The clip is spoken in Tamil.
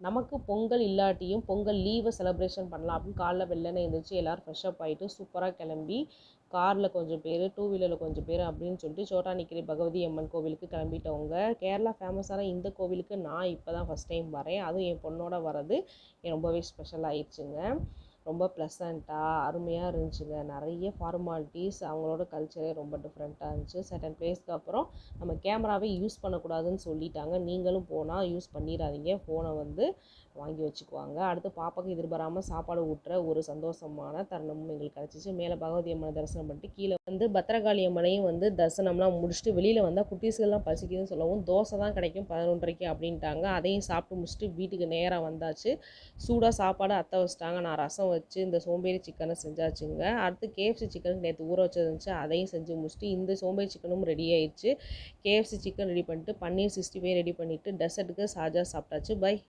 நமக்கு பொங்கல் இல்லாட்டியும் பொங்கல் லீவை செலிப்ரேஷன் பண்ணலாம் அப்படின்னு காலைல வெள்ளனே எழுந்திரிச்சு எல்லோரும் ஃப்ரெஷ்அப் ஆகிட்டு சூப்பராக கிளம்பி காரில் கொஞ்சம் பேர், டூ வீலரில் கொஞ்சம் பேர் அப்படின்னு சொல்லிட்டு சோட்டானிக்கரி பகவதி அம்மன் கோவிலுக்கு கிளம்பிட்டவங்க. கேரளா ஃபேமஸான இந்த கோவிலுக்கு நான் இப்போ தான் ஃபஸ்ட் டைம் வரேன். அதுவும் என் பொண்ணோட வர்றது ரொம்பவே ஸ்பெஷல் ஆயிடுச்சுங்க. ரொம்ப ப்ளசண்ட்டாக அருமையாக இருந்துச்சுங்க. நிறைய ஃபார்மாலிட்டிஸ், அவங்களோட கல்ச்சரே ரொம்ப டிஃப்ரெண்ட்டாக இருந்துச்சு. சர்டன் பிளேஸ்க்கு அப்புறம் நம்ம கேமராவே யூஸ் பண்ணக்கூடாதுன்னு சொல்லிட்டாங்க. நீங்களும் போனால் யூஸ் பண்ணிடாதீங்க, ஃபோனை வந்து வாங்கி வச்சுக்குவாங்க. அடுத்து பாப்பாவுக்கு எதிர்பாராமல் சாப்பாடு ஊட்டுற ஒரு சந்தோஷமான தருணமும் எங்களுக்கு கிடச்சிச்சு. மேலே பகவதி அம்மனை தரிசனம் பண்ணிட்டு கீழே வந்து பத்திரகாளி அம்மனையும் வந்து தரிசனம்லாம் முடிச்சுட்டு வெளியில் வந்தால் குட்டீஸ்கள்லாம் பசிக்குதுன்னு சொல்லவும் தோசை தான் கிடைக்கும் 11:30க்கு அப்படின்ட்டாங்க. அதையும் சாப்பிட்டு முடிச்சுட்டு வீட்டுக்கு நேராக வந்தாச்சு. சூடாக சாப்பாடு அத்தை வச்சிட்டாங்க. நான் ரசம் வச்சு இந்த சோம்பேறி சிக்கனை செஞ்சாச்சுங்க. அடுத்து கேஎஃப்சி சிக்கன் நேற்று ஊற வச்சது இருந்துச்சு, அதையும் செஞ்சு முடிச்சுட்டு இந்த சோம்பேறி சிக்கனும் ரெடி ஆயிடுச்சு. கேஎஃப்சி சிக்கன் ரெடி பண்ணிட்டு பன்னீர் 65 ரெடி பண்ணிவிட்டு டெசர்ட்டுக்கு சாஜா சாப்பிட்டாச்சு. பை.